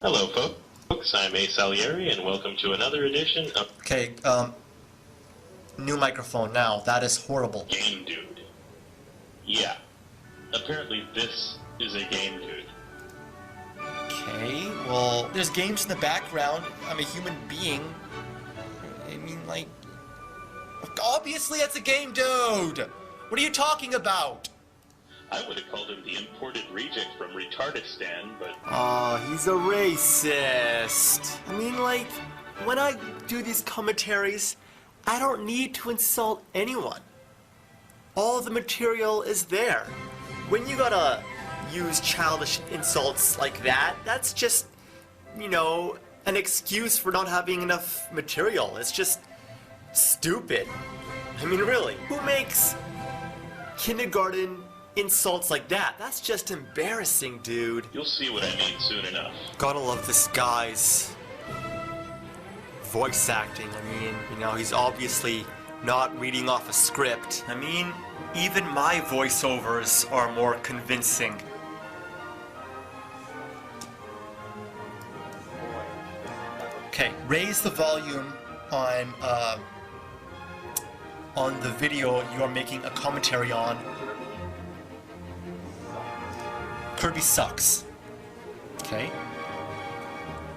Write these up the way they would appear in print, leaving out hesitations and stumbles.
Hello, folks. I'm Asalieri, and welcome to another edition of Okay, new microphone now. That is horrible. Game Dude. Yeah. Apparently this is a game dude. Okay, well, there's games in the background. I'm a human being. I mean, like, obviously it's a game dude! What are you talking about? I would have called him the imported reject from Retardistan, but... Oh, he's a racist. I mean, like, when I do these commentaries, I don't need to insult anyone. All the material is there. When you gotta use childish insults like that, that's just, you know, an excuse for not having enough material. It's just stupid. I mean, really, who makes kindergarten insults like that? That's just embarrassing, dude. You'll see what I mean soon enough. Gotta love this guy's voice acting. I mean, you know, he's obviously not reading off a script. I mean, even my voiceovers are more convincing. Okay, raise the volume on the video you're making a commentary on. Kirby sucks. Okay?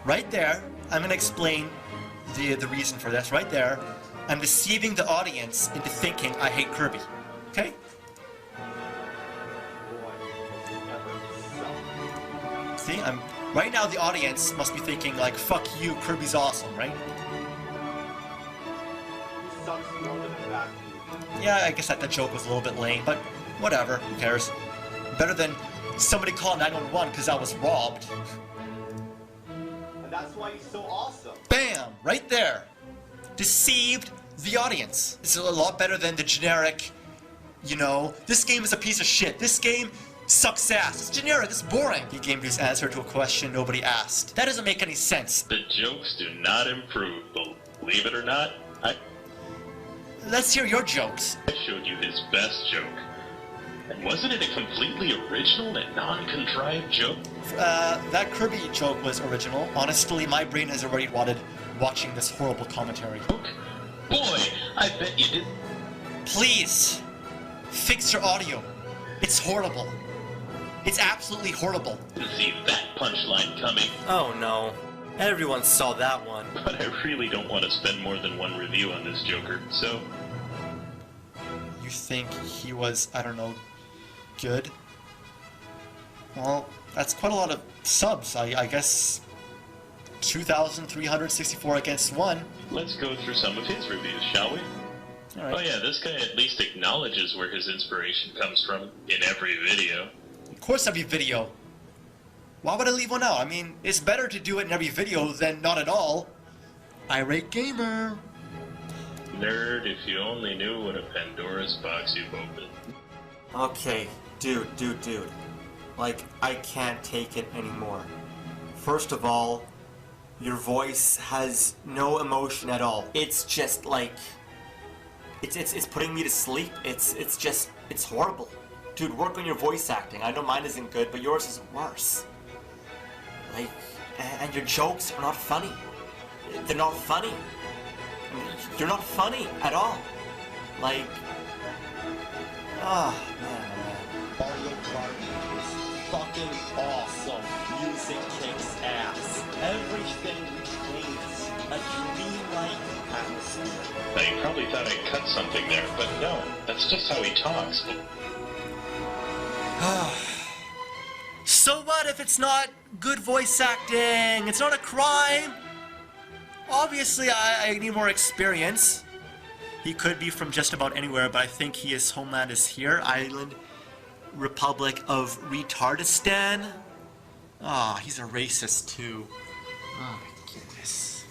Right there, I'm gonna explain the reason for this. Right there, I'm deceiving the audience into thinking I hate Kirby. Okay? See, right now the audience must be thinking like, fuck you, Kirby's awesome, right? Yeah, I guess that joke was a little bit lame, but whatever, who cares? Better than somebody call 911 because I was robbed. And that's why he's so awesome. Bam! Right there. Deceived the audience. It's a lot better than the generic, you know, this game is a piece of shit. This game sucks ass. It's generic. It's boring. He gave his answer to a question nobody asked. That doesn't make any sense. The jokes do not improve, believe it or not. Let's hear your jokes. I showed you his best joke. And wasn't it a completely original and non-contrived joke? That Kirby joke was original. Honestly, my brain has already rotted watching this horrible commentary. Boy, I bet you did. Please, fix your audio. It's horrible. It's absolutely horrible. To see that punchline coming. Oh no. Everyone saw that one. But I really don't want to spend more than one review on this Joker, so... You think he was, I don't know, good? Well, that's quite a lot of subs. I guess 2,364 against 1. Let's go through some of his reviews, shall we? All right. Oh yeah, this guy at least acknowledges where his inspiration comes from in every video. Of course every video. Why would I leave one out? I mean, it's better to do it in every video than not at all. Irate gamer. Nerd, if you only knew what a Pandora's box you've opened. Okay, dude. Like, I can't take it anymore. First of all, your voice has no emotion at all. It's just like... It's putting me to sleep. It's horrible. Dude, work on your voice acting. I know mine isn't good, but yours is worse. Like, and your jokes are not funny. They're not funny. You're not funny at all. Like, man. Mario Kart is fucking awesome. Music kicks ass. Everything cleans. A dreamlike atmosphere. Now you probably thought I cut something there, but no, that's just how he talks. So what if it's not good voice acting? It's not a crime. Obviously, I need more experience. He could be from just about anywhere, but I think his homeland is here. Island Republic of Retardistan. Ah, he's a racist too. Oh my goodness.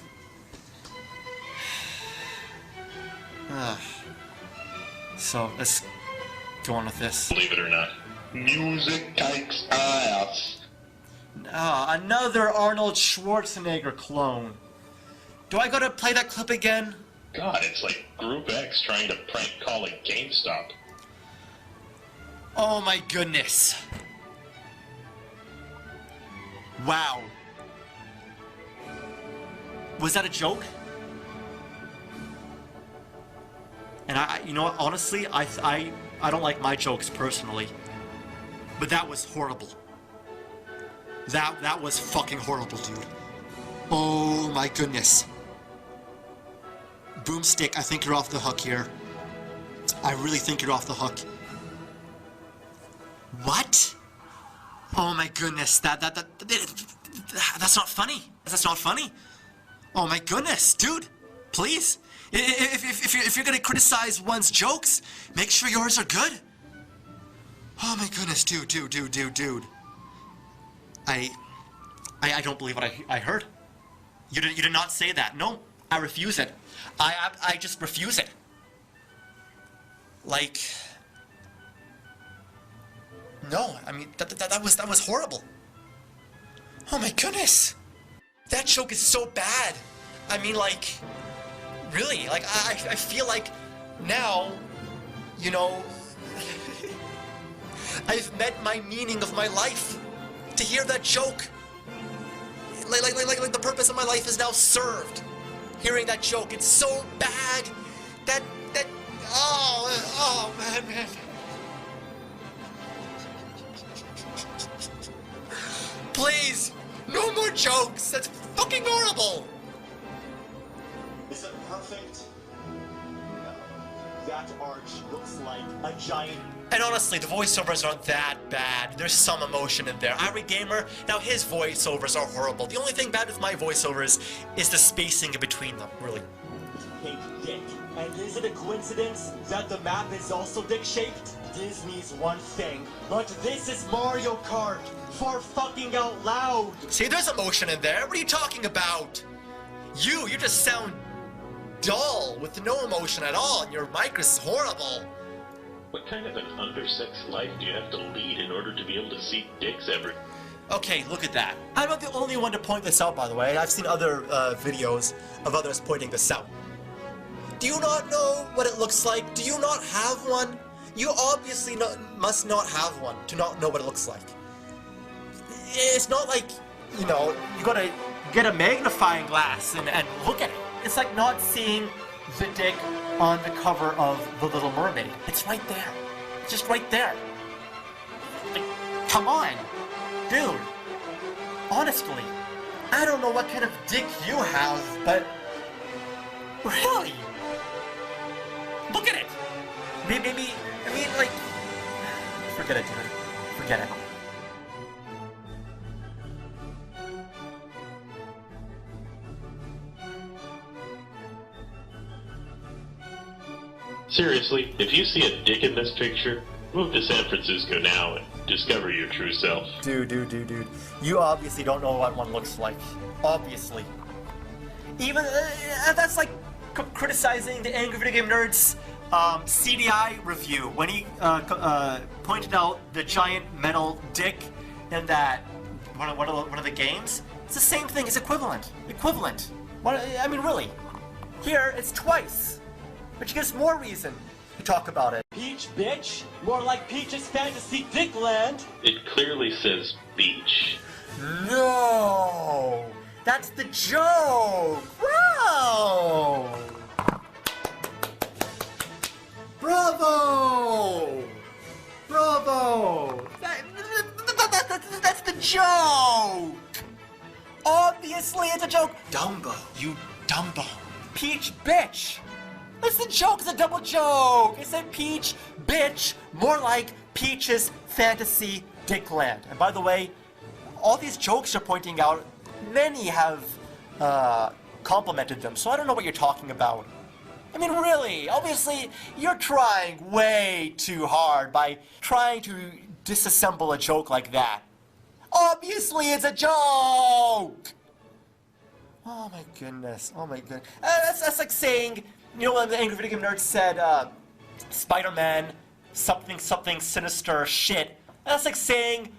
So, let's go on with this. Believe it or not. Music kicks ass. Another Arnold Schwarzenegger clone. Do I gotta play that clip again? God, it's like Group X trying to prank call at GameStop. Oh my goodness. Wow. Was that a joke? And you know what, honestly, I don't like my jokes personally. But that was horrible. That was fucking horrible, dude. Oh my goodness. Boomstick, I think you're off the hook here. I really think you're off the hook. What? Oh my goodness, that's not funny. That's not funny. Oh my goodness, dude, please. If you're gonna criticize one's jokes, make sure yours are good. Oh my goodness, dude. I don't believe what I heard. You did not say that. No, I refuse it. I just refuse it. Like, no, I mean that was horrible. Oh my goodness, that joke is so bad. I mean, like, really, like I feel like now, you know, I've met my meaning of my life. To hear that joke, like the purpose of my life is now served. Hearing that joke, it's so bad. That oh man. Please, no more jokes. That's fucking horrible. Is it perfect? No. That arch looks like a giant. And honestly, the voiceovers aren't that bad. There's some emotion in there. Ari Gamer, now his voiceovers are horrible. The only thing bad with my voiceovers is the spacing in between them, really. Pink dick. And is it a coincidence that the map is also dick-shaped? Disney's one thing, but this is Mario Kart, for fucking out loud! See, there's emotion in there. What are you talking about? You just sound dull, with no emotion at all, and your mic is horrible. What kind of an undersexed life do you have to lead in order to be able to see dicks every... Okay, look at that. I'm not the only one to point this out, by the way. I've seen other videos of others pointing this out. Do you not know what it looks like? Do you not have one? You obviously must not have one to not know what it looks like. It's not like, you know, you gotta get a magnifying glass and look at it. It's like not seeing the dick on the cover of The Little Mermaid. It's right there. It's just right there. Like, come on, dude. Honestly, I don't know what kind of dick you have, but really, look at it. Maybe, I mean, like, forget it, dude. Forget it. Seriously, if you see a dick in this picture, move to San Francisco now and discover your true self. Dude. You obviously don't know what one looks like. Obviously. Even, that's like criticizing the Angry Video Game Nerd's CDI review when he pointed out the giant metal dick in that one of the games. It's the same thing. It's equivalent. I mean, really. Here, it's twice. Which gives more reason to talk about it. Peach, bitch? More like Peach's Fantasy Dickland. It clearly says beach. No! That's the joke! Wow! Bravo! That's the joke! Obviously it's a joke! Dumbo, you Dumbo. Peach, bitch! That's the joke, it's a double joke! It said Peach, bitch, more like Peach's Fantasy Dickland. And by the way, all these jokes you're pointing out, many have complimented them, so I don't know what you're talking about. I mean, really, obviously, you're trying way too hard by trying to disassemble a joke like that. Obviously, it's a joke! Oh my goodness, that's like saying, you know when the Angry Video Game Nerd said, Spider-Man, something sinister shit. That's like saying,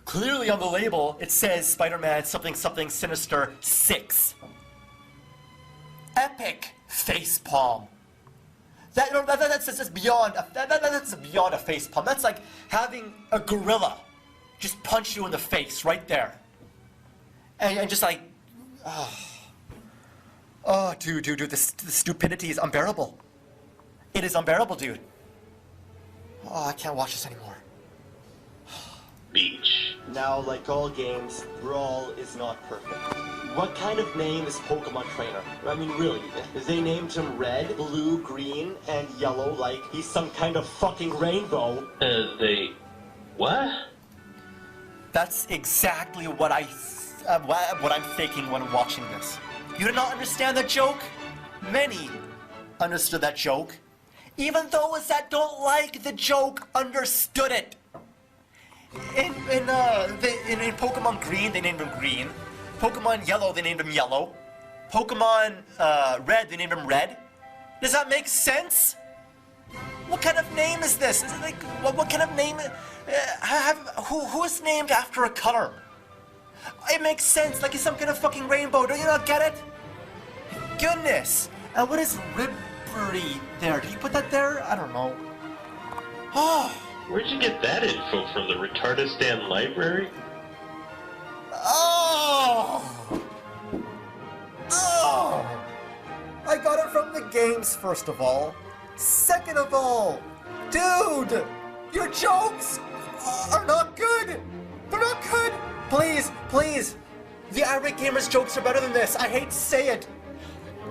clearly on the label, it says Spider-Man, something sinister 6. Epic facepalm. That's just beyond, that's beyond a facepalm. That's like having a gorilla just punch you in the face right there. And just like, Oh, dude, the stupidity is unbearable. It is unbearable, dude. Oh, I can't watch this anymore. Beach. Now, like all games, Brawl is not perfect. What kind of name is Pokemon Trainer? I mean, really, they named him Red, Blue, Green, and Yellow like he's some kind of fucking rainbow. What? That's exactly what I'm thinking when watching this. You did not understand the joke? Many understood that joke. Even those that don't like the joke understood it. In Pokemon Green, they named him Green. Pokemon Yellow, they named him Yellow. Pokemon Red, they named him Red. Does that make sense? What kind of name is this? Is it like what kind of name? Who is named after a color? It makes sense. Like it's some kind of fucking rainbow. Do you not get it? Goodness. And what is Ribbery there? Did you put that there? I don't know. Oh. Where'd you get that info from? The Retardistan library? Oh! Oh! I got it from the games, first of all. Second of all, dude! Your jokes are not good! They're not good! Please, please! The irate gamer's jokes are better than this. I hate to say it.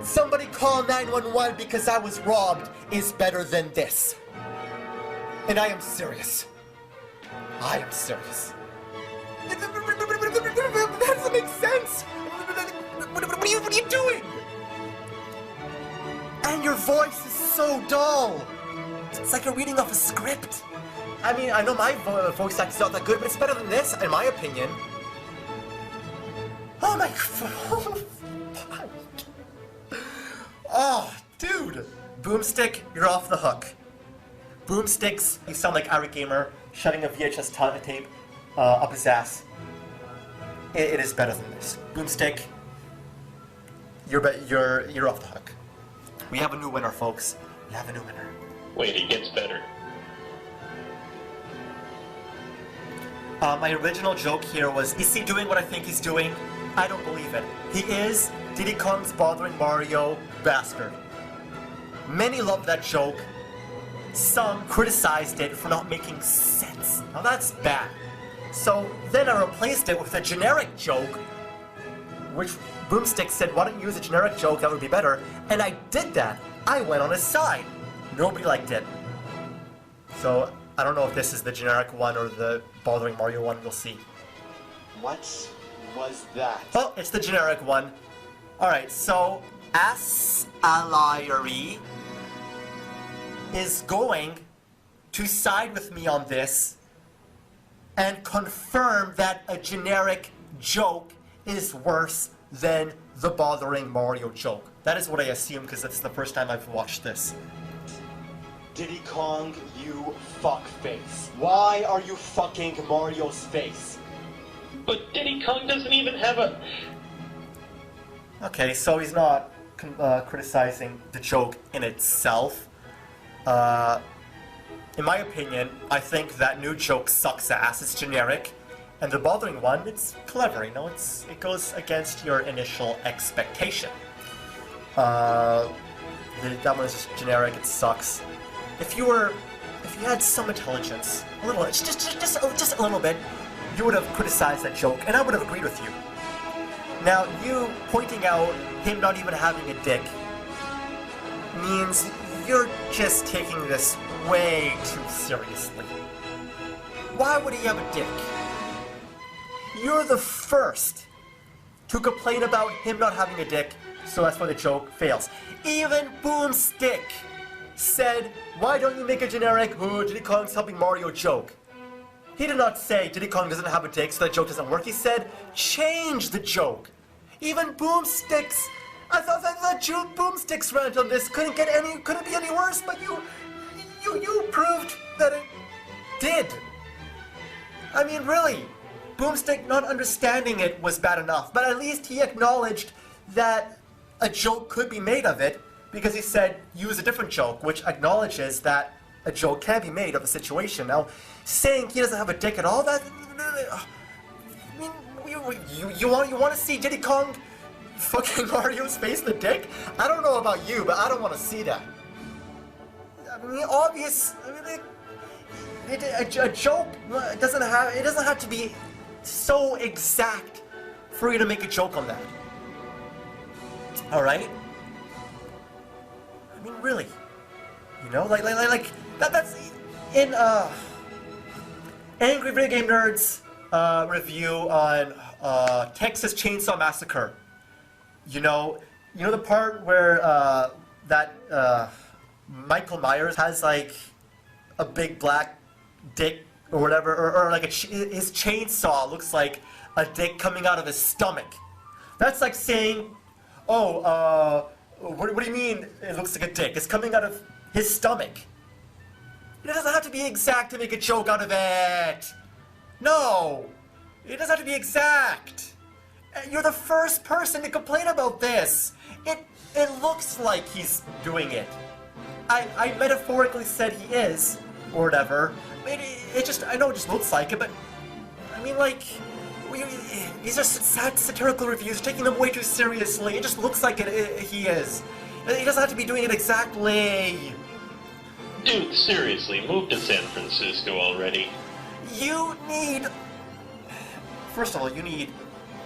Somebody call 911 because I was robbed is better than this. And I am serious. I am serious. That doesn't make sense. What are you doing? And your voice is so dull. It's like you're reading off a script. I mean, I know my voice acting is not that good, but it's better than this, in my opinion. Oh my... Oh, dude. Boomstick, you're off the hook. Boomsticks, you sound like Ari Gamer shutting a VHS tape up his ass. It is better than this. Boomstick, you're off the hook. We have a new winner, folks. We have a new winner. Wait, it gets better. My original joke here was, is he doing what I think he's doing? I don't believe it. He is Diddy Kong's bothering Mario bastard. Many loved that joke. Some criticized it for not making sense. Now that's bad. So then I replaced it with a generic joke, which Boomstick said, why don't you use a generic joke, that would be better. And I did that. I went on his side. Nobody liked it. So I don't know if this is the generic one or the bothering Mario one, we'll see. What was that? Oh, it's the generic one. Alright, so Asalieri is going to side with me on this and confirm that a generic joke is worse than the bothering Mario joke. That is what I assume, because that's the first time I've watched this. Diddy Kong, you fuckface. Why are you fucking Mario's face? But Diddy Kong doesn't even have a... Okay, so he's not criticizing the joke in itself. In my opinion, I think that new joke sucks ass. It's generic. And the bothering one, it's clever, you know, it goes against your initial expectation. That one is just generic, it sucks. If you had some intelligence, a little, just a little bit, you would have criticized that joke, and I would have agreed with you. Now, you pointing out him not even having a dick means you're just taking this way too seriously. Why would he have a dick? You're the first to complain about him not having a dick, so that's why the joke fails. Even Boomstick said, why don't you make a generic, oh, Diddy Kong's helping Mario joke? He did not say Diddy Kong doesn't have a dick, so that joke doesn't work. He said, change the joke. Even Boomsticks, I thought that Boomstick's rant on this couldn't be any worse, but you proved that it did. I mean, really, Boomstick not understanding it was bad enough, but at least he acknowledged that a joke could be made of it, because he said, use a different joke, which acknowledges that a joke can be made of a situation. Now, saying he doesn't have a dick at all, that... I mean, you want to see Diddy Kong fucking Mario's face the dick? I don't know about you, but I don't want to see that. I mean, obvious. I mean, a joke doesn't have to be so exact for you to make a joke on that. All right? I mean, really. You know, like that's in Angry Video Game Nerd's review on Texas Chainsaw Massacre. You know the part where that Michael Myers has like a big black dick or whatever, or like his chainsaw looks like a dick coming out of his stomach. That's like saying, oh, what do you mean it looks like a dick? It's coming out of his stomach. It doesn't have to be exact to make a joke out of it. No, it doesn't have to be exact. You're the first person to complain about this. It looks like he's doing it. I metaphorically said he is, or whatever. I know it just looks like it, but I mean, like, these are satirical reviews, taking them way too seriously. It just looks like he is. He doesn't have to be doing it exactly. Dude, seriously, move to San Francisco already. You need... First of all, you need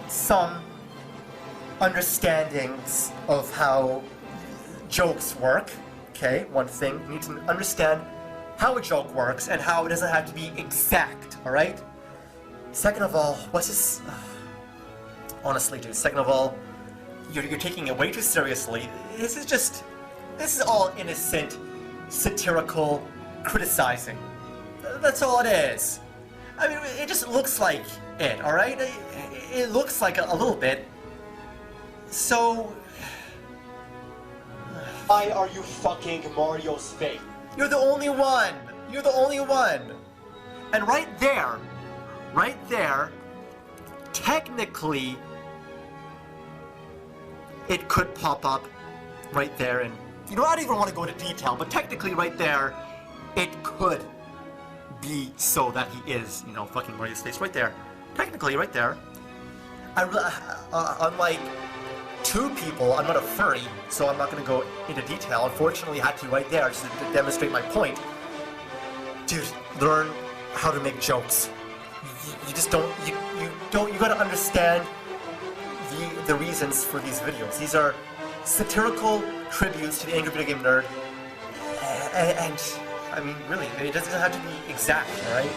some understandings of how jokes work. Okay, one thing. You need to understand how a joke works and how it doesn't have to be exact, alright? Second of all, what's this... honestly, dude, second of all, you're taking it way too seriously. This is all innocent, satirical criticizing. That's all it is. I mean, it just looks like it, alright? It looks like a little bit. So... Why are you fucking Mario's face? You're the only one! You're the only one! And right there, technically, it could pop up right there, and you know, I don't even want to go into detail, but technically right there, it could be so that he is, you know, fucking Mario's face right there. Technically, right there. Unlike two people, I'm not a furry, so I'm not going to go into detail. Unfortunately, I had to right there just to demonstrate my point. Dude, learn how to make jokes. You just don't, you gotta understand the reasons for these videos. These are satirical tributes to the Angry Video Game Nerd, and I mean, really, it doesn't have to be exact, alright?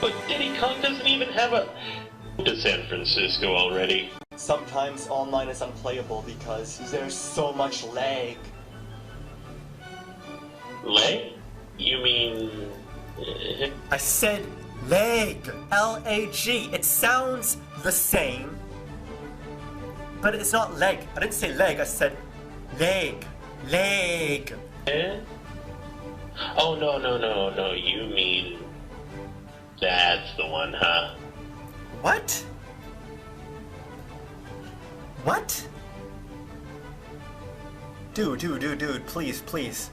But Diddy Kong doesn't even have a... to San Francisco already. Sometimes online is unplayable because there's so much lag. Lag? You mean... I said lag. L-A-G. It sounds the same, but it's not leg. I didn't say leg, I said leg. Leg. Eh? Oh, no, you mean... that's the one, huh? What? What? Dude, please.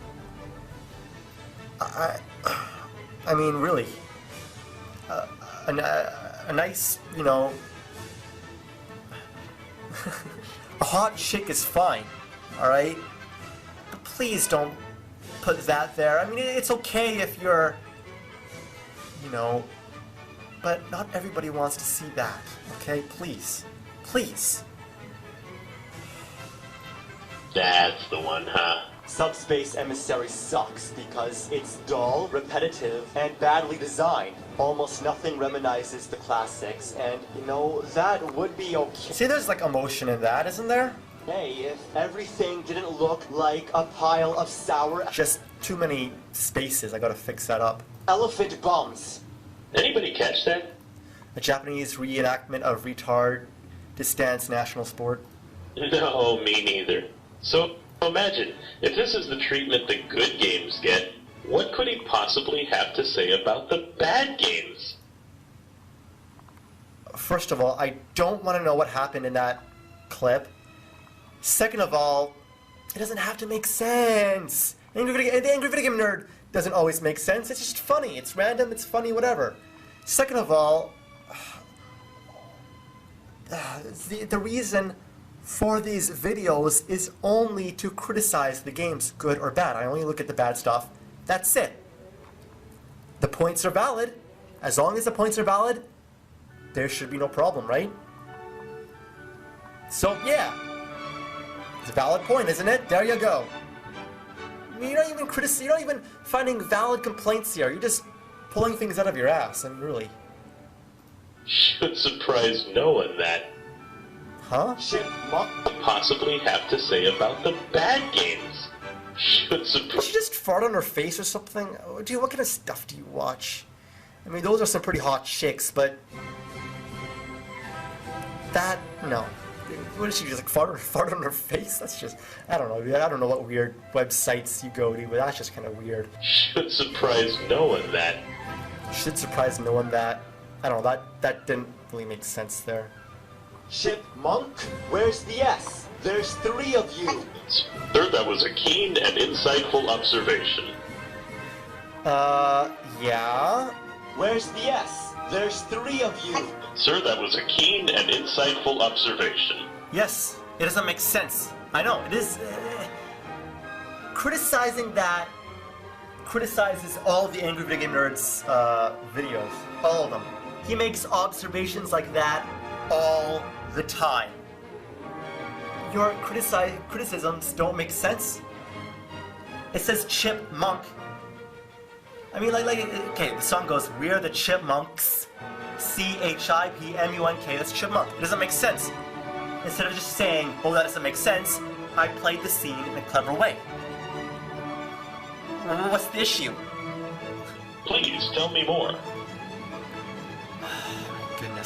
I mean, really. A nice, you know... a hot chick is fine, alright? But please don't put that there. I mean, it's okay if you're... you know... but not everybody wants to see that, okay? Please. Please. That's the one, huh? Subspace Emissary sucks because it's dull, repetitive, and badly designed. Almost nothing reminisces the classics, and, you know, that would be okay. See, there's like emotion in that, isn't there? Hey, if everything didn't look like a pile of sour... Just too many spaces, I gotta fix that up. elephant bums. Anybody catch that? A Japanese reenactment of retard distance national sport. No, me neither. So imagine, if this is the treatment the good games get, what could he possibly have to say about the bad games? First of all, I don't want to know what happened in that clip. Second of all, it doesn't have to make sense. The Angry Video Game Nerd doesn't always make sense. It's just funny. It's random. It's funny. Whatever. Second of all, the reason for these videos is only to criticize the games, good or bad. I only look at the bad stuff. That's it. The points are valid. As long as the points are valid, there should be no problem, right? So, yeah. It's a valid point, isn't it? There you go. I mean, you're not even finding valid complaints here. You're just pulling things out of your ass, and really. Should surprise no one that. Huh? What could possibly have to say about the bad games? Should surprise. Did she just fart on her face or something? Oh, dude, what kind of stuff do you watch? I mean, those are some pretty hot chicks, but that, no. What did she just like fart on her face? That's just, I don't know. I don't know what weird websites you go to, but that's just kind of weird. Should surprise no one that. Should surprise no one that. I don't know. That didn't really make sense there. Chipmunk? Where's the S? There's 3 of you. Sir, that was a keen and insightful observation. Yeah? Where's the S? There's 3 of you. Sir, that was a keen and insightful observation. Yes, it doesn't make sense. I know, it is... criticizing that criticizes all of the Angry Video Game Nerds videos. All of them. He makes observations like that all the time. Your criticisms don't make sense. It says chipmunk. I mean, okay, the song goes, "We're the Chipmunks." C-H-I-P-M-U-N-K, that's chipmunk. It doesn't make sense. Instead of just saying, oh, that doesn't make sense, I played the scene in a clever way. What's the issue? Please, tell me more.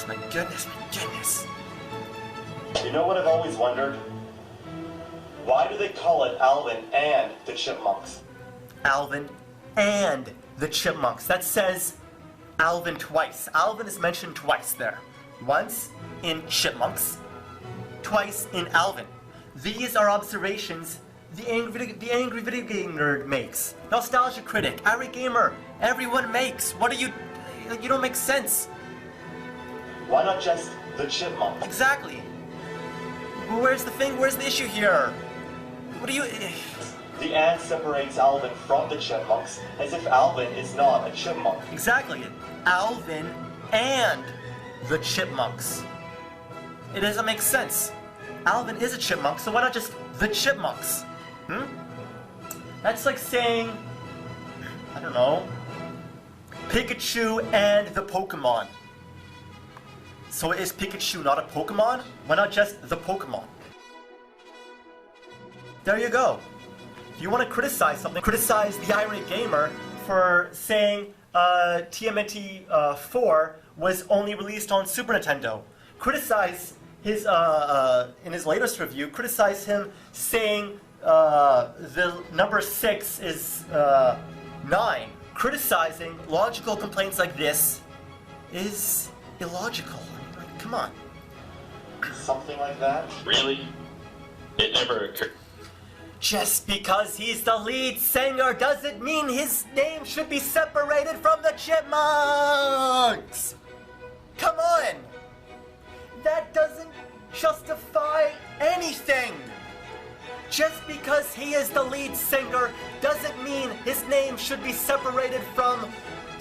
My goodness. You know what I've always wondered? Why do they call it Alvin and the Chipmunks? Alvin and the Chipmunks. That says Alvin twice. Alvin is mentioned twice there. Once in Chipmunks, twice in Alvin. These are observations the angry video game nerd makes. Nostalgia critic, irate gamer, everyone makes. What are you don't make sense. Why not just the Chipmunks? Exactly. Where's the thing? Where's the issue here? What do you... The and separates Alvin from the Chipmunks, as if Alvin is not a chipmunk. Exactly. Alvin and the Chipmunks. It doesn't make sense. Alvin is a chipmunk, so why not just the Chipmunks? That's like saying, I don't know, Pikachu and the Pokemon. So is Pikachu not a Pokemon? Why not just the Pokemon? There you go. If you want to criticize something, criticize the irate gamer for saying TMNT 4 was only released on Super Nintendo. Criticize his, in his latest review, criticize him saying the number 6 is 9. Criticizing logical complaints like this is illogical. Like, come on. Something like that? Really? It never occurred. Just because he's the lead singer doesn't mean his name should be separated from the Chipmunks! Come on! That doesn't justify anything! Just because he is the lead singer doesn't mean his name should be separated from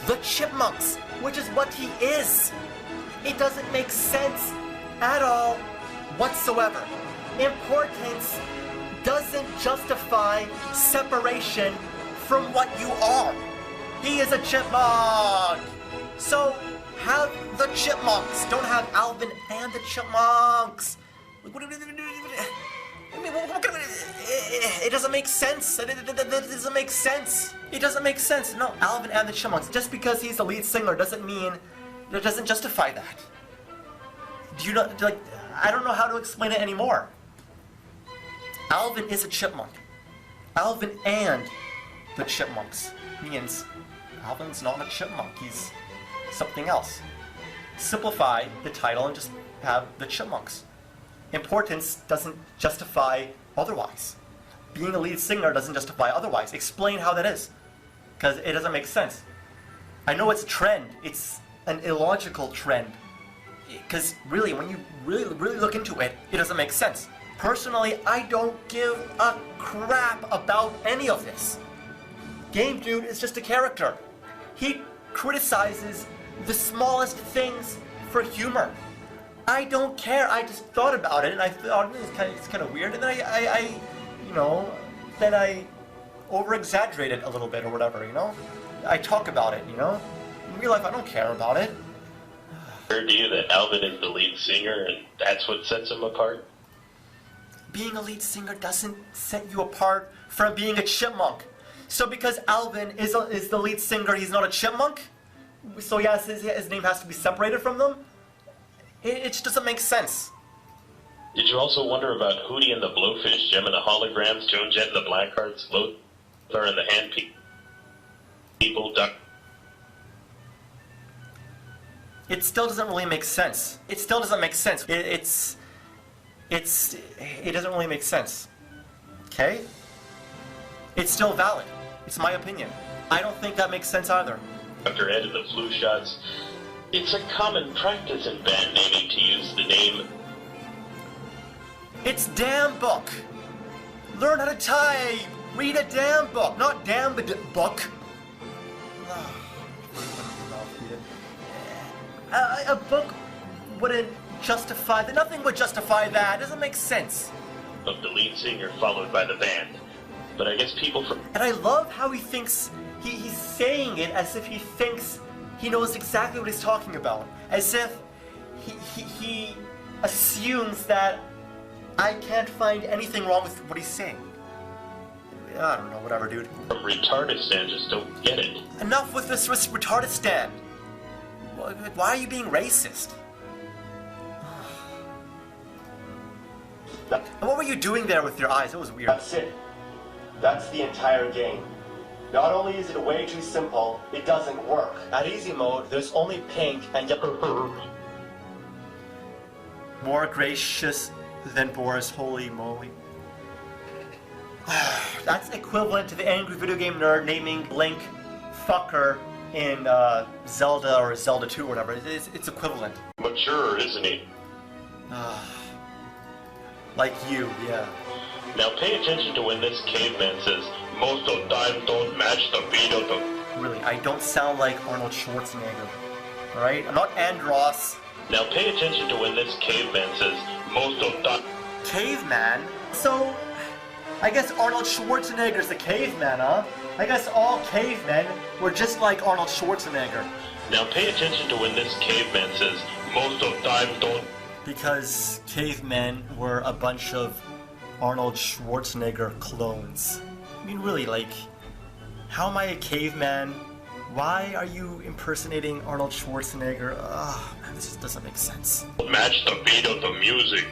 the Chipmunks, which is what he is. It doesn't make sense at all whatsoever. Importance doesn't justify separation from what you are. He is a chipmunk. So have the Chipmunks. Don't have Alvin and the Chipmunks. It doesn't make sense. It doesn't make sense. It doesn't make sense. No, Alvin and the Chipmunks. Just because he's the lead singer doesn't mean it doesn't justify that. Do you know? Like, I don't know how to explain it anymore. Alvin is a chipmunk. Alvin and the Chipmunks means Alvin's not a chipmunk. He's something else. Simplify the title and just have the Chipmunks. Importance doesn't justify otherwise. Being a lead singer doesn't justify otherwise. Explain how that is. Because it doesn't make sense. I know it's a trend. It's an illogical trend. Because really, when you really look into it, it doesn't make sense. Personally, I don't give a crap about any of this. Game Dude is just a character. He criticizes the smallest things for humor. I don't care. I just thought about it, and I thought it's kind of weird, and then I over-exaggerate it a little bit or whatever, you know? I talk about it, you know? In real life, I don't care about it. Heard to you that Alvin is the lead singer, and that's what sets him apart? Being a lead singer doesn't set you apart from being a chipmunk. So because Alvin is the lead singer, he's not a chipmunk? So yes, his name has to be separated from them? It just doesn't make sense. Did you also wonder about Hootie and the Blowfish, Jem and the Holograms, Joan Jett and the Blackhearts, Lothar and the Hand People, Duck? It still doesn't really make sense. It still doesn't make sense. It doesn't really make sense. Okay? It's still valid. It's my opinion. I don't think that makes sense either. Dr. Ed and the Flu Shots. It's a common practice in band naming to use the name. It's damn book. Learn how to type. Read a damn book, not damn book. A book wouldn't justify that. Nothing would justify that. It doesn't make sense. Of the lead singer followed by the band. But I guess people from... And I love how he thinks, he's saying it as if he thinks he knows exactly what he's talking about. As if he assumes that I can't find anything wrong with what he's saying. I don't know, whatever, dude. From Retardistan just don't get it. Enough with this Retardistan. Why are you being racist? And what were you doing there with your eyes? It was weird. That's it. That's the entire game. Not only is it way too simple, it doesn't work. At easy mode, there's only pink and yellow. More gracious than Boris, holy moly. That's equivalent to the angry video game nerd naming Link fucker in Zelda or Zelda 2 or whatever. It's equivalent. Mature, isn't he? Like you, yeah. Now pay attention to when this caveman says, most of the time don't match the beat of the... Really, I don't sound like Arnold Schwarzenegger. Alright? I'm not Andros. Now pay attention to when this caveman says, most of the... Caveman? So, I guess Arnold Schwarzenegger's the caveman, huh? I guess all cavemen were just like Arnold Schwarzenegger. Now pay attention to when this caveman says, most of the time don't... Because cavemen were a bunch of Arnold Schwarzenegger clones. I mean, really, like, how am I a caveman? Why are you impersonating Arnold Schwarzenegger? Ugh, man, this just doesn't make sense. Match the beat of the music.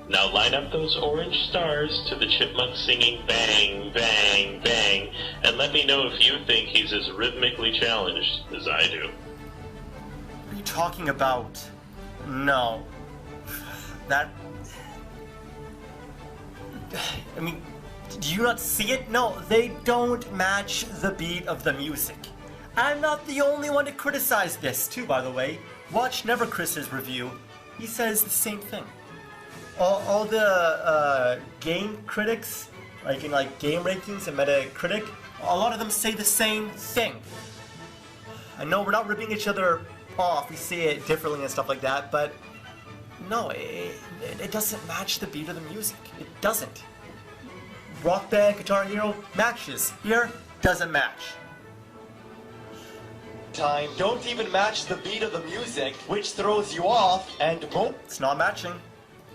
Now line up those orange stars to the chipmunk singing bang, bang, bang, and let me know if you think he's as rhythmically challenged as I do. What are you talking about? No. That... I mean, do you not see it? No, they don't match the beat of the music. I'm not the only one to criticize this, too, by the way. Watch Never Chris's review. He says the same thing. All the game critics, like in game rankings and Metacritic, a lot of them say the same thing. I know we're not ripping each other off, we say it differently and stuff like that, but no, it doesn't match the beat of the music. It doesn't. Rock Band, Guitar Hero matches. Here, doesn't match. Time don't even match the beat of the music, which throws you off, and It's not matching.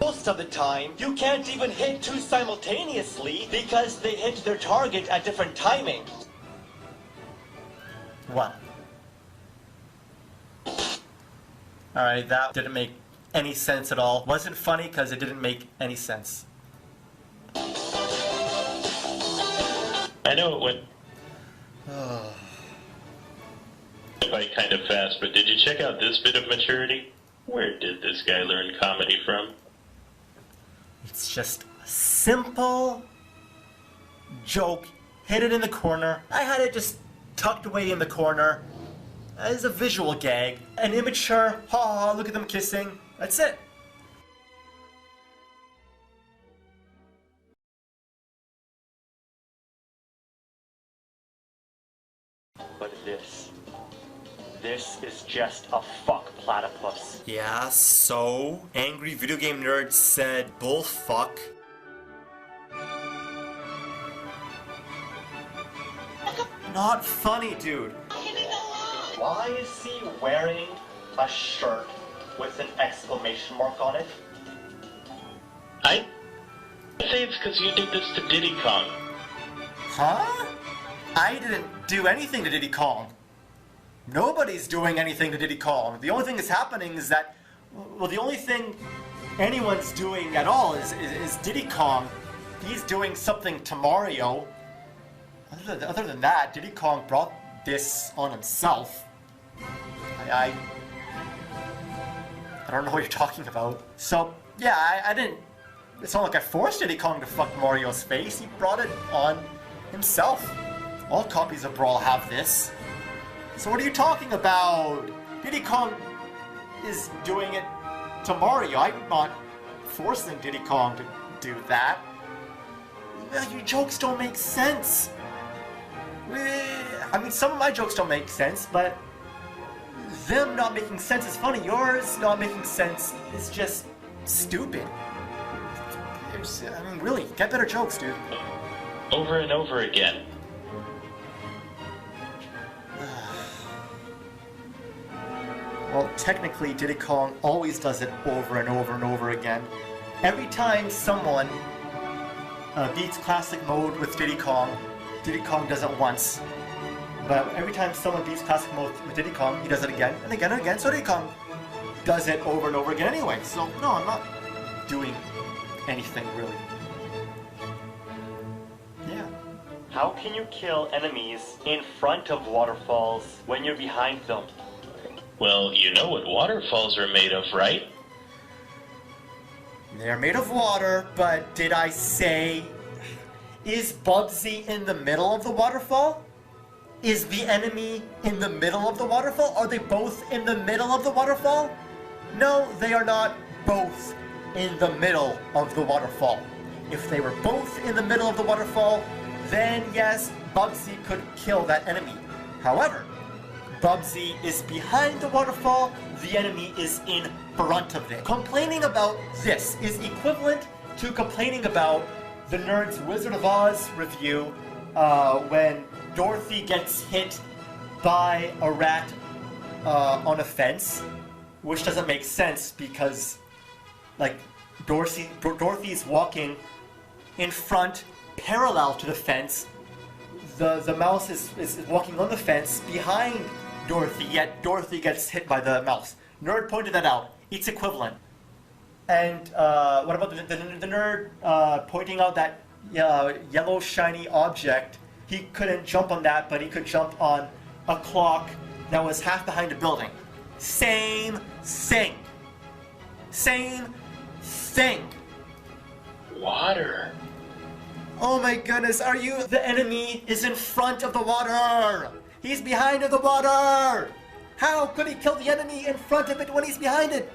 most of the time, you can't even hit two simultaneously because they hit their target at different timing. What? Alright, that didn't make any sense at all. Wasn't funny because it didn't make any sense. I know it went by kind of fast, but did you check out this bit of maturity? Where did this guy learn comedy from? It's just a simple joke. Hit it in the corner. I had it just tucked away in the corner as a visual gag. An immature, ha ha, look at them kissing. That's it. But this is just a fuck platypus. Yeah, so? Angry video game nerd said bull fuck. Not funny, dude. Why is he wearing a shirt with an exclamation mark on it? I say it's because you did this to Diddy Kong. Huh? I didn't do anything to Diddy Kong. Nobody's doing anything to Diddy Kong. The only thing that's happening is that, well, the only thing anyone's doing at all is Diddy Kong. He's doing something to Mario. Other than that, Diddy Kong brought this on himself. I don't know what you're talking about. So, yeah, I didn't... It's not like I forced Diddy Kong to fuck Mario's face. He brought it on himself. All copies of Brawl have this. So what are you talking about? Diddy Kong is doing it to Mario. I'm not forcing Diddy Kong to do that. Your jokes don't make sense. I mean, some of my jokes don't make sense, but them not making sense is funny. Yours not making sense is just stupid. I mean, really, get better jokes, dude. Over and over again. Well, technically, Diddy Kong always does it over and over and over again. Every time someone beats Classic Mode with Diddy Kong does it once. But every time someone beats Classic Mode with Diddy Kong, he does it again and again and again. So Diddy Kong does it over and over again anyway. So, no, I'm not doing anything, really. Yeah. How can you kill enemies in front of waterfalls when you're behind them? Well, you know what waterfalls are made of, right? They're made of water, but did I say... Is Bubsy in the middle of the waterfall? Is the enemy in the middle of the waterfall? Are they both in the middle of the waterfall? No, they are not both in the middle of the waterfall. If they were both in the middle of the waterfall, then yes, Bubsy could kill that enemy. However, Bubsy is behind the waterfall, the enemy is in front of it. Complaining about this is equivalent to complaining about the Nerd's Wizard of Oz review when Dorothy gets hit by a rat on a fence, which doesn't make sense because, like, Dorothy's walking in front, parallel to the fence. The mouse is walking on the fence behind Dorothy, yet Dorothy gets hit by the mouse. Nerd pointed that out. It's equivalent. And what about the nerd pointing out that yellow shiny object? He couldn't jump on that, but he could jump on a clock that was half behind a building. Same thing. Same thing. Water. Oh my goodness, are you... The enemy is in front of the water! He's behind the water! How could he kill the enemy in front of it when he's behind it?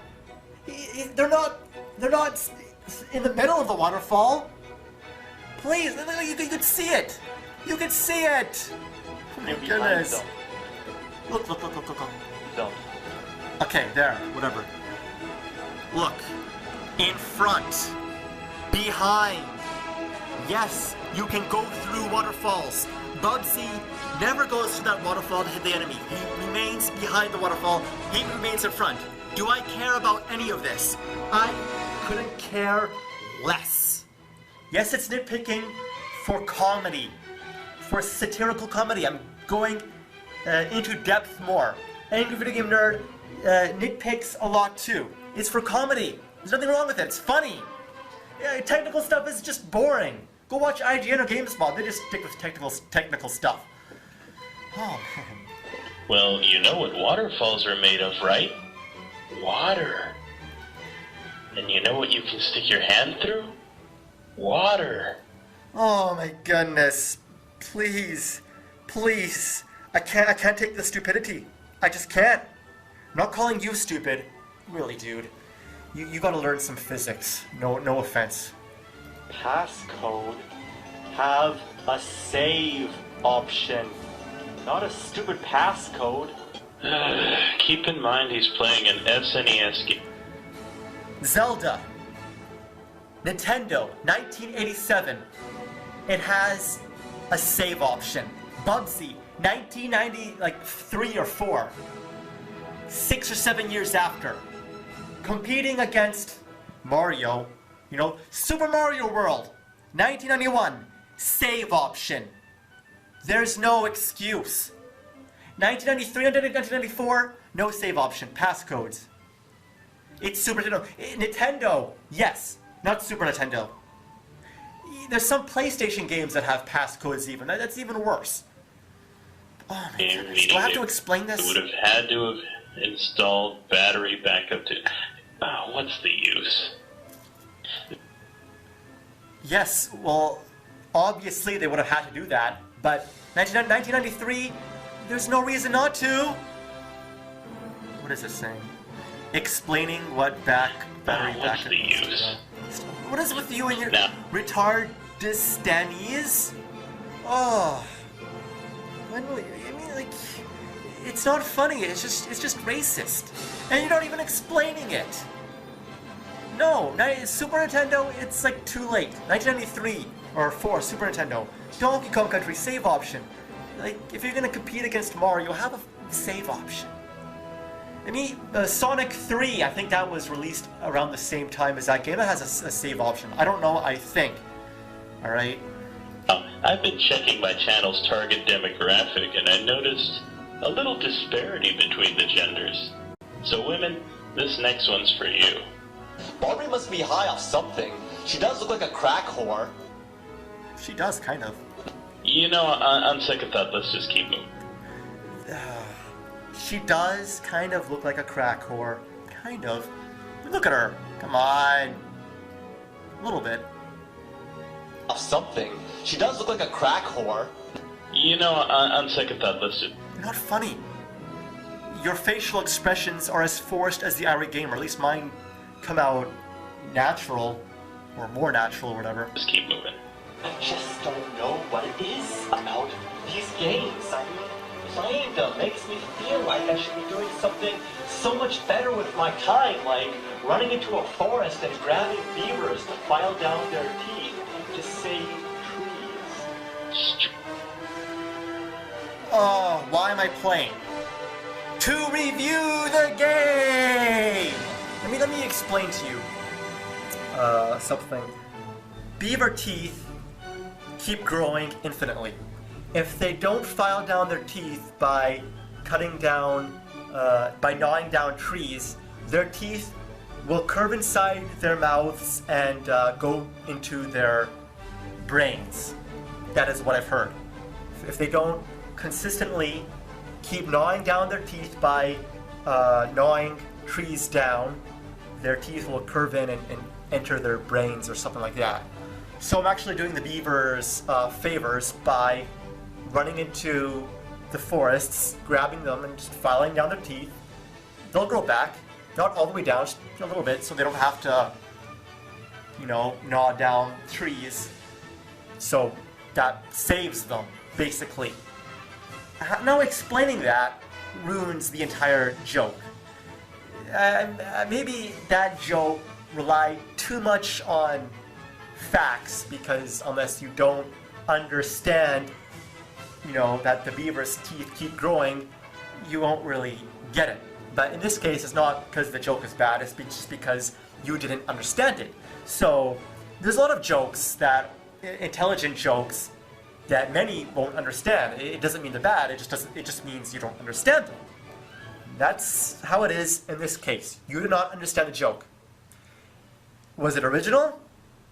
They're not in the middle of the waterfall. Please, you could see it. You could see it. Oh my goodness. Look. Don't. Okay, there, whatever. Look. In front. Behind. Yes, you can go through waterfalls. Bubsy never goes through that waterfall to hit the enemy. He remains behind the waterfall. He remains in front. Do I care about any of this? I couldn't care less. Yes, it's nitpicking for comedy. For satirical comedy. I'm going into depth more. Angry Video Game Nerd nitpicks a lot too. It's for comedy. There's nothing wrong with it. It's funny. Technical stuff is just boring. Go watch IGN or GameSpot. They just stick with technical stuff. Oh, man. Well, you know what waterfalls are made of, right? Water. And you know what you can stick your hand through? Water. Oh my goodness. Please. Please. I can't take the stupidity. I just can't. I'm not calling you stupid. Really, dude. You gotta learn some physics. No offense. Passcode have a save option, not a stupid passcode. Keep in mind he's playing an SNES game. Zelda. Nintendo, 1987. It has a save option. Bubsy, 1993 or 4. 6 or 7 years after. Competing against Mario, Super Mario World, 1991. Save option. There's no excuse. 1993 and 1994, no save option. Passcodes. It's Super Nintendo. Nintendo, yes, not Super Nintendo. There's some PlayStation games that have passcodes even. That's even worse. Oh my goodness. Do I have to explain this? It would have had to have installed battery backup to... Oh, what's the use? Yes, well, obviously they would have had to do that, but 1993, there's no reason not to. What is this saying? Explaining what battery What's backup the is. use? What is with you and your No. retardistanese? Oh, it's not funny. It's just racist, and you're not even explaining it. No, Super Nintendo. It's like too late. 1993 or 4, Super Nintendo. Donkey Kong Country save option. Like if you're gonna compete against Mario, have a save option. I mean, Sonic 3, I think that was released around the same time as that game. It has a save option. I don't know, I think. Alright? I've been checking my channel's target demographic and I noticed a little disparity between the genders. So women, this next one's for you. Barbie must be high off something. She does look like a crack whore. She does, kind of. On second thought, let's just keep moving. She does kind of look like a crack whore. Kind of. Look at her. Come on. A little bit. Off something. She does look like a crack whore. On second thought, let's just... You're not funny. Your facial expressions are as forced as the irate gamer. At least mine come out natural. Or more natural, or whatever. Just keep moving. I just don't know what it is about these games. I mean, playing them makes me feel like I should be doing something so much better with my time, like running into a forest and grabbing beavers to file down their teeth to save trees. Oh, why am I playing? To review the game! Let me explain to you something. Beaver teeth keep growing infinitely. If they don't file down their teeth by cutting down, by gnawing down trees, their teeth will curve inside their mouths and go into their brains. That is what I've heard. If they don't consistently keep gnawing down their teeth by gnawing trees down, their teeth will curve in and enter their brains or something like that. So I'm actually doing the beavers favors by running into the forests, grabbing them and just filing down their teeth. They'll grow back, not all the way down, just a little bit, so they don't have to, gnaw down trees. So that saves them, basically. Now explaining that ruins the entire joke. Maybe that joke relied too much on facts, because unless you don't understand, that the beaver's teeth keep growing, you won't really get it. But in this case, it's not because the joke is bad, it's just because you didn't understand it. So there's a lot of jokes intelligent jokes that many won't understand. It doesn't mean they're bad, it just means you don't understand them. That's how it is in this case. You do not understand the joke. Was it original?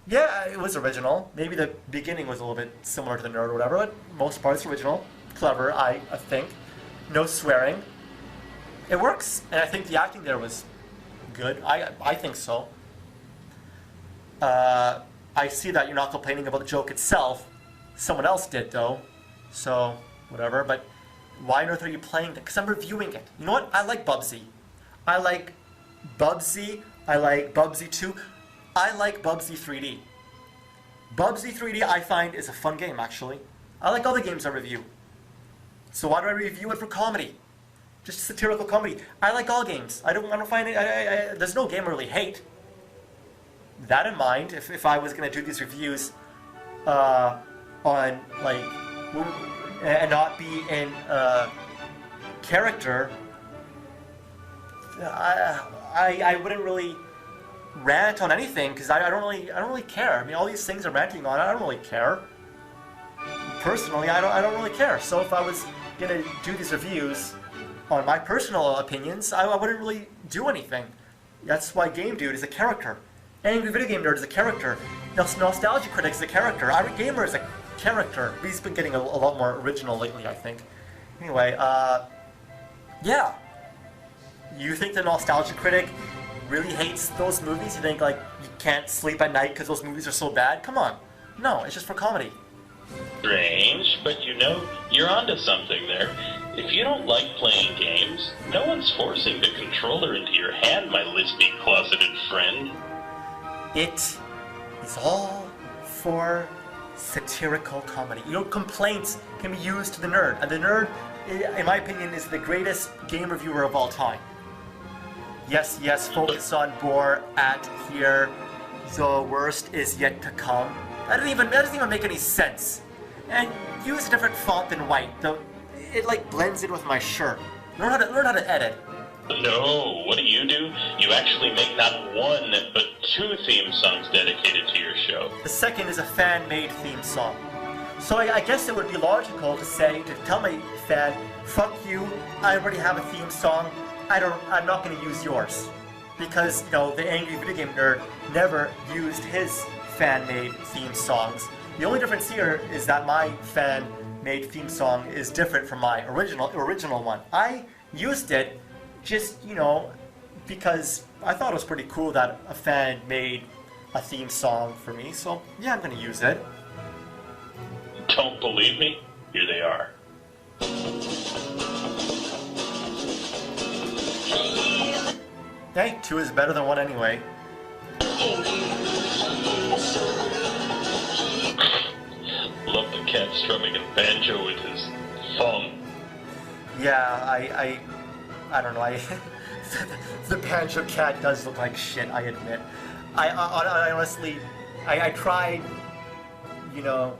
Yeah, it was original. Maybe the beginning was a little bit similar to the nerd or whatever, but most parts original. Clever, I think. No swearing. It works, and I think the acting there was good. I think so. I see that you're not complaining about the joke itself. Someone else did, though. So, whatever, but why on earth are you playing that? Because I'm reviewing it. You know what? I like Bubsy. I like Bubsy I like Bubsy 2. I like Bubsy 3D. Bubsy 3D I find is a fun game, actually. I like all the games I review. So why do I review it for comedy? Just satirical comedy. I like all games. I don't find it. There's no game I really hate. That in mind, if I was gonna do these reviews on like and not be in character, I wouldn't really rant on anything because I don't really care. I mean, all these things I'm ranting on, I don't really care. Personally, I don't really care. So if I was gonna do these reviews on my personal opinions, I wouldn't really do anything. That's why Game Dude is a character. Angry Video Game Nerd is a character. Nostalgia Critic is a character. Irate Gamer is a character. He's been getting a lot more original lately, I think. Anyway, yeah. You think the Nostalgia Critic really hates those movies? You think, like, you can't sleep at night because those movies are so bad? Come on. No, it's just for comedy. Strange, but you know, you're onto something there. If you don't like playing games, no one's forcing the controller into your hand, my lispy, closeted friend. It is all for satirical comedy. Your complaints can be used to the nerd. And the nerd, in my opinion, is the greatest game reviewer of all time. Yes, focus on bore at here. The worst is yet to come. That doesn't even make any sense. And use a different font than white, though it like blends in with my shirt. Learn how to edit. No, what do? You actually make not one, but 2 theme songs dedicated to your show. The second is a fan-made theme song. So I guess it would be logical to tell my fan, fuck you, I already have a theme song, I'm not going to use yours. Because, you know, the Angry Video Game Nerd never used his fan-made theme songs. The only difference here is that my fan-made theme song is different from my original one. I used it just, you know, because I thought it was pretty cool that a fan made a theme song for me, so yeah, I'm gonna use it. Don't believe me? Here they are. Hey, 2 is better than 1 anyway. Love the cat strumming a banjo with his thumb. Yeah, I don't know, the banjo cat does look like shit, I admit. I honestly, I tried, you know,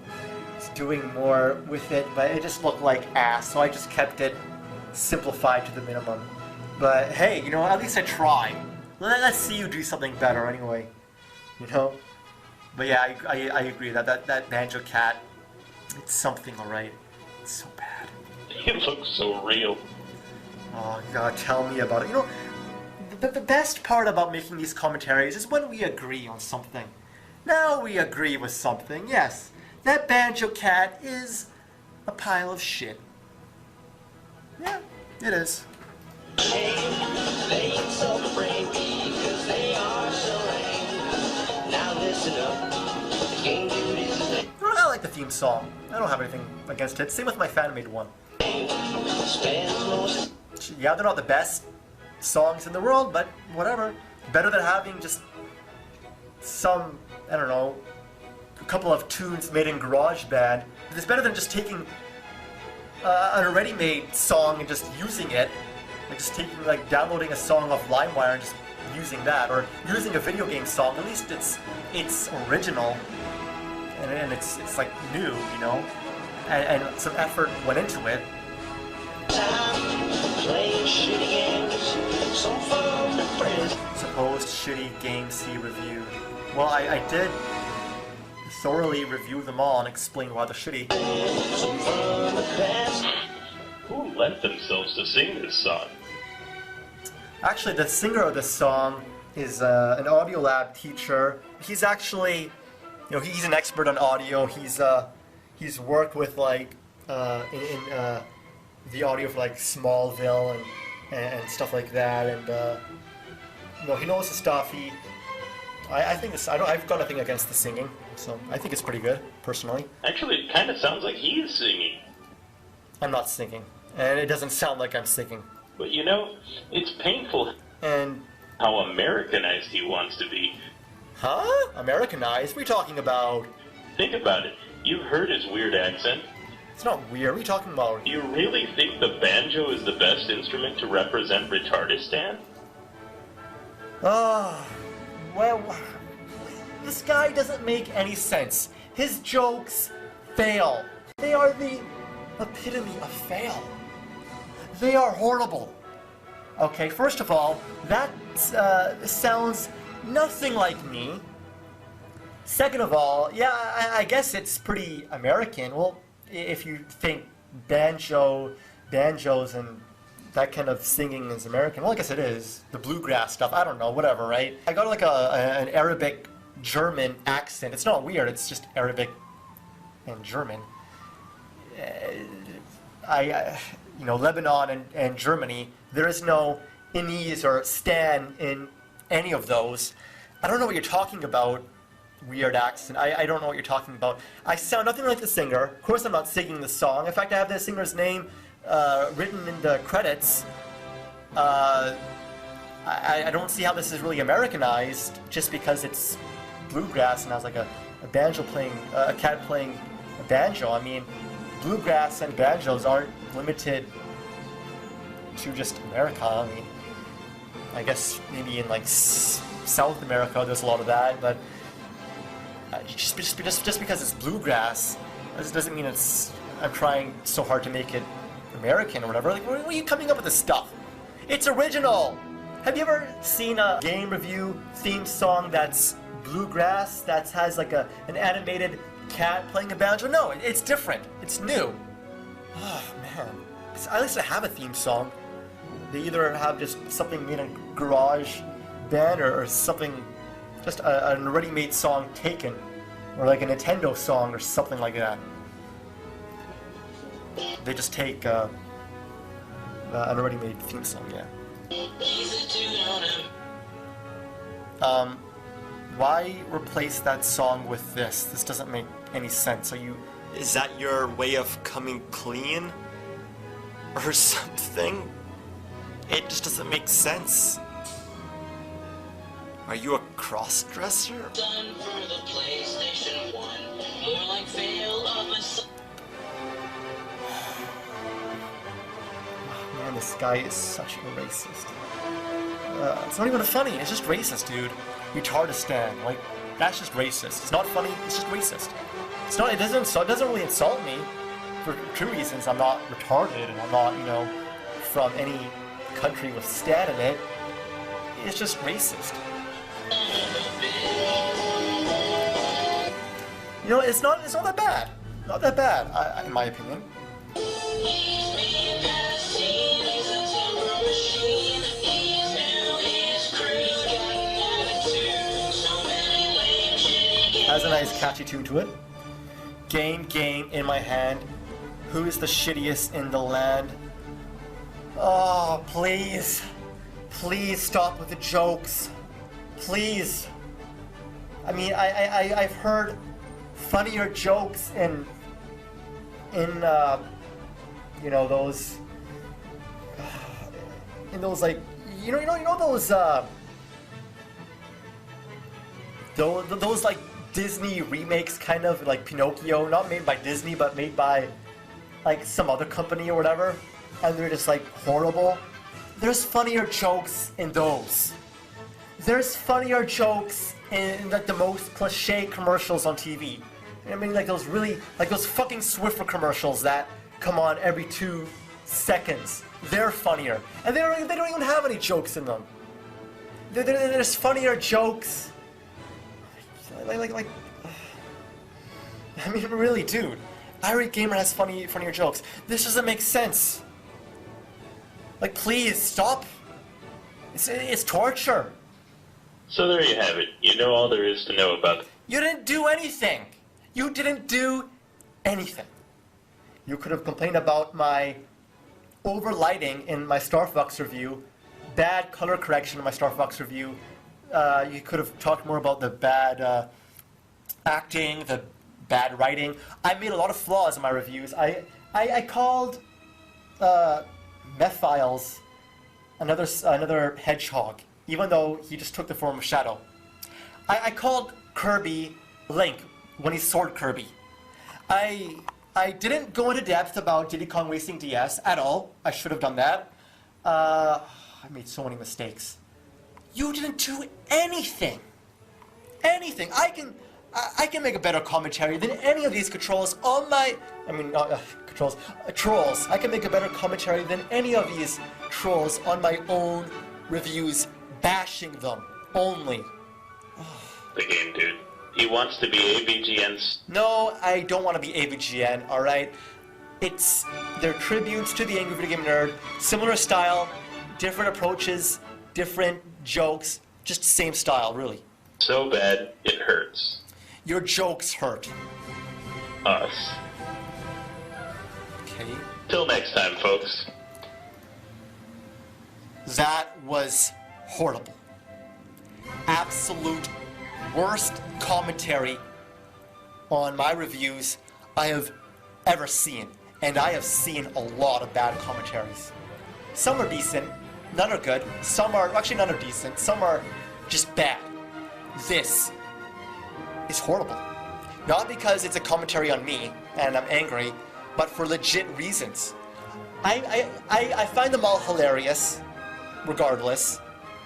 doing more with it, but it just looked like ass, so I just kept it simplified to the minimum. But hey, you know, at least I tried. Let's see you do something better anyway, you know? But yeah, I agree that banjo cat, it's something alright. It's so bad. It looks so real. Oh, you gotta tell me about it. You know, the best part about making these commentaries is when we agree on something. Now we agree with something, yes. That banjo cat is a pile of shit. Yeah, it is. They ain't so brave because they are so lame. Now listen up, the Game Dude is his name. I like the theme song. I don't have anything against it. Same with my fan-made one. Spends most Yeah, they're not the best songs in the world, but whatever. Better than having just some, I don't know, a couple of tunes made in GarageBand. It's better than just taking an already made song and just using it. Like just downloading a song off LimeWire and just using that, or using a video game song. At least it's original and it's like new, you know, and some effort went into it. time playing shitty games, some fun with friends. Supposed shitty games he reviewed. Well, I did thoroughly review them all and explain why they're shitty. Some fun with past. Who lent themselves to sing this song? Actually, the singer of this song is an audio lab teacher. He's actually, you know, he's an expert on audio. He's worked with like in the audio for like Smallville and stuff like that, and you know, he knows the stuff. I think it's, I've got nothing against the singing, so I think it's pretty good personally. Actually, it kind of sounds like he is singing. I'm not singing, and it doesn't sound like I'm singing. But you know, it's painful. And how Americanized he wants to be. Huh? Americanized? What are you talking about? Think about it. You've heard his weird accent. It's not weird. What are you talking about? You really think the banjo is the best instrument to represent Retardistan? Well, this guy doesn't make any sense. His jokes fail. They are the epitome of fail. They are horrible. Okay, first of all, that sounds nothing like me. Second of all, yeah, I guess it's pretty American. Well, if you think banjos and that kind of singing is American, well, I guess it is. The bluegrass stuff, I don't know, whatever, right? I got like an Arabic German accent. It's not weird, it's just Arabic and German. Lebanon and Germany, there is no Inese or Stan in any of those. I don't know what you're talking about, weird accent. I don't know what you're talking about. I sound nothing like the singer. Of course I'm not singing the song. In fact, I have the singer's name written in the credits. I don't see how this is really Americanized just because it's bluegrass and has like a banjo playing, a cat playing a banjo. I mean, bluegrass and banjos aren't limited to just America. I mean, I guess maybe in like South America there's a lot of that, but just because it's bluegrass doesn't mean I'm trying so hard to make it American or whatever. Like, where are you coming up with this stuff? It's original! Have you ever seen a game review theme song that's bluegrass, that has like an animated cat playing a banjo? No, it's different. It's new. Oh, man. At least I have a theme song. They either have just something made in a garage band or something, just an already made song taken, or like a Nintendo song or something like that. They just take an already made theme song, yeah. Why replace that song with this? This doesn't make any sense. Is that your way of coming clean? Or something? It just doesn't make sense. Are you a cross-dresser? Done for the PlayStation 1. More like fail of a... Man, this guy is such a racist. It's not even funny, it's just racist, dude. Retardistan, like, that's just racist. It's not funny, it's just racist. It doesn't really insult me for two reasons. I'm not retarded and I'm not, from any country with stat in it. It's just racist. It's not that bad. Not that bad, in my opinion. Has a nice catchy tune to it. Game in my hand. Who's the shittiest in the land? Oh, please. Please stop with the jokes. Please. I mean, I've heard funnier jokes in those like those like Disney remakes, kind of like Pinocchio, not made by Disney but made by like some other company or whatever, and they're just like horrible. There's funnier jokes in those. There's funnier jokes in like the most cliche commercials on TV. I mean, like those fucking Swiffer commercials that come on every 2 seconds. They're funnier, and they don't even have any jokes in them. There's funnier jokes. Like, I mean, really, dude. Irate Gamer has funnier jokes. This doesn't make sense. Like, please stop. It's torture. So there you have it. You know all there is to know about it. You didn't do anything. You didn't do anything. You could have complained about my overlighting in my Star Fox review, bad color correction in my Star Fox review. You could have talked more about the bad acting, the bad writing. I made a lot of flaws in my reviews. I called Methiles another hedgehog even though he just took the form of Shadow. I called Kirby Link when he Sword Kirby. I didn't go into depth about Diddy Kong Racing DS at all. I should have done that. I made so many mistakes. You didn't do anything. Anything. I can make a better commentary than any of these controls on my... trolls. I can make a better commentary than any of these trolls on my own reviews, bashing them only. The game, dude. He wants to be AVGN's... No, I don't want to be AVGN, alright? They're tributes to the Angry Video Game Nerd. Similar style, different approaches, different jokes, just the same style, really. So bad, it hurts. Your jokes hurt. Us. Okay. Till next time, folks. That was horrible. Absolute worst commentary on my reviews I have ever seen. And I have seen a lot of bad commentaries. Some are decent, none are good. Some are, actually none are decent, some are just bad. This is horrible. Not because it's a commentary on me and I'm angry, but for legit reasons. I find them all hilarious, regardless,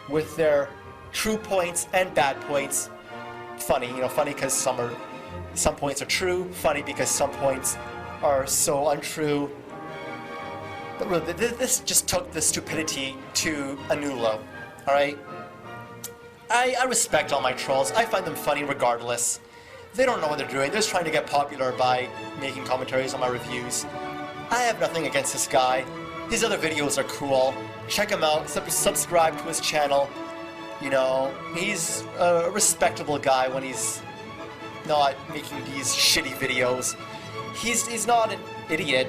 with their true points and bad points. Funny, funny because some points are true, funny because some points are so untrue. But really, this just took the stupidity to a new low, alright? I respect all my trolls. I find them funny regardless. They don't know what they're doing. They're just trying to get popular by making commentaries on my reviews. I have nothing against this guy. His other videos are cool. Check him out. Subscribe to his channel. He's a respectable guy when he's not making these shitty videos. He's not an idiot.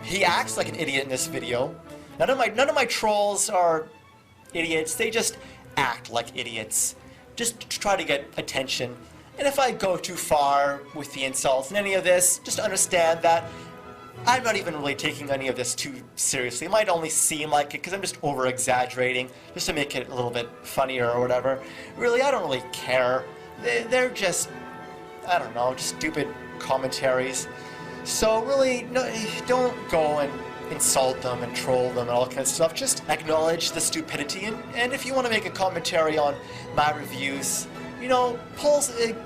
He acts like an idiot in this video. None of my trolls are idiots. They just act like idiots, just to try to get attention. And if I go too far with the insults and any of this, just understand that I'm not even really taking any of this too seriously. It might only seem like it because I'm just over-exaggerating, just to make it a little bit funnier or whatever. Really, I don't really care. They're just, I don't know, just stupid commentaries. So really, no, don't go and insult them and troll them and all that kind of stuff. Just acknowledge the stupidity, and if you want to make a commentary on my reviews,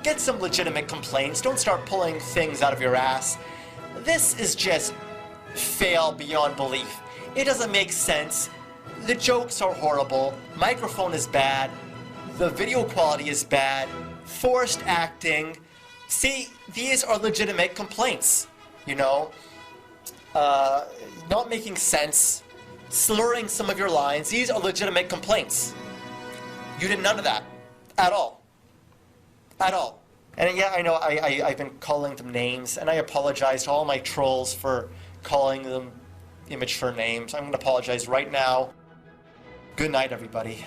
get some legitimate complaints. Don't start pulling things out of your ass. This is just fail beyond belief. It doesn't make sense. The jokes are horrible. Microphone is bad. The video quality is bad. Forced acting. See, these are legitimate complaints. Not making sense, slurring some of your lines. These are legitimate complaints. You did none of that. At all. At all. And yeah, I know I've been calling them names, and I apologize to all my trolls for calling them immature names. I'm going to apologize right now. Good night, everybody.